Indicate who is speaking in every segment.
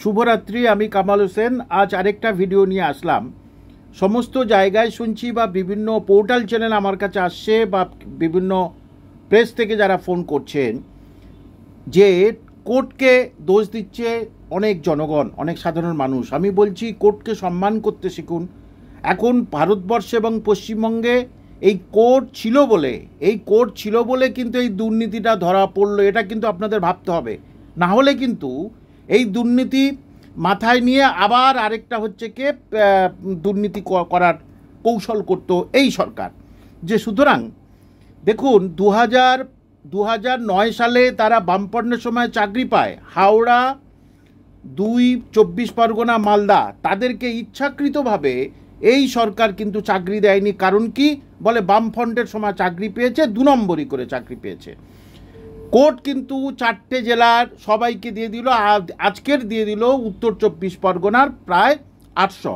Speaker 1: শুভরাত্রি। আমি কামাল হোসেন। আজ আরেকটা ভিডিও নিয়ে আসলাম। সমস্ত জায়গায় শুনছি বা বিভিন্ন পোর্টাল চ্যানেল আমার কাছে আসছে বা বিভিন্ন প্রেস থেকে যারা ফোন করছেন যে কোর্টকে দোষ দিচ্ছে অনেক জনগণ, অনেক সাধারণ মানুষ। আমি বলছি কোর্টকে সম্মান করতে শিখুন। এখন ভারতবর্ষে এবং পশ্চিমবঙ্গে এই কোর্ট ছিল বলে কিন্তু এই দুর্নীতিটা ধরা পড়লো। এটা কিন্তু আপনাদের ভাবতে হবে। না হলে কিন্তু এই দুর্নীতি মাথায় নিয়ে আবার আরেকটা হচ্ছে কে দুর্নীতি করার কৌশল করতো এই সরকার। যে সুতরাং দেখুন 2009 সালে তারা বামপন্নের সময় চাকরি পায়। হাওড়া 2, 24 পরগনা, মালদা, তাদেরকে ইচ্ছাকৃতভাবে এই সরকার কিন্তু চাকরি দেয়নি। কারণ কি বলে, বামফ্রন্টের সময় চাকরি পেয়েছে, 2 নম্বরই করে চাকরি পেয়েছে। কোর্ট কিন্তু 4টে জেলার সবাইকে দিয়ে দিল। আজকের দিয়ে দিল উত্তর 24 পরগনার প্রায় 800।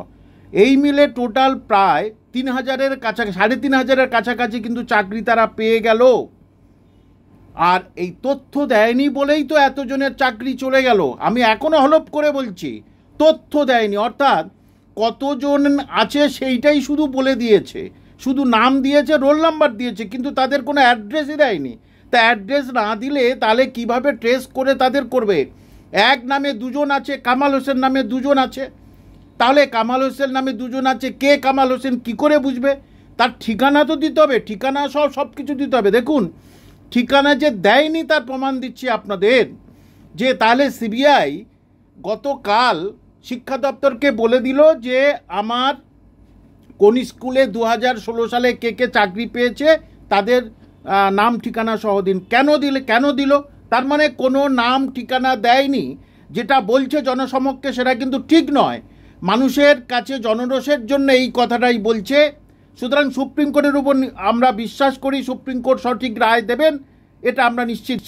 Speaker 1: এই মিলে টোটাল প্রায় 3000-এর কাছাকাছি, 3500-এর কাছাকাছি কিন্তু চাকরি তারা পেয়ে গেল। আর এই তথ্য দেয়নি বলেই তো এতজনের চাকরি চলে গেল। আমি এখনো হলপ করে বলছি, তথ্য দেয়নি, অর্থাৎ কতজন আছে সেইটাই শুধু বলে দিয়েছে, শুধু নাম দিয়েছে, রোল নাম্বার দিয়েছে, কিন্তু তাদের কোনো অ্যাড্রেসই দেয়নি। তা অ্যাড্রেস না দিলে তাহলে কিভাবে ট্রেস করে তাদের করবে? এক নামে 2 জন আছে, কামাল হোসেন নামে 2 জন আছে। তাহলে কামাল হোসেন নামে 2 জন আছে, কে কামাল হোসেন কি করে বুঝবে? তার ঠিকানা তো দিতে হবে, ঠিকানা সব কিছু দিতে হবে। দেখুন, ঠিকানা যে দেয়নি তার প্রমাণ দিচ্ছি আপনাদের। যে তাহলে সিবিআই গতকাল শিক্ষা দপ্তরকে বলে দিল যে আমার কোন স্কুলে 2016 সালে কে চাকরি পেয়েছে তাদের নাম ঠিকানা সহ দিন। কেন দিল? তার মানে কোনো নাম ঠিকানা দেয়নি। যেটা বলছে জনসমক্ষে সেটা কিন্তু ঠিক নয়। মানুষের কাছে জনরোষের জন্য এই কথাটাই বলছে। সুতরাং সুপ্রিম কোর্টের উপর আমরা বিশ্বাস করি, সুপ্রিম কোর্ট সঠিক রায় দেবেন, এটা আমরা নিশ্চিত।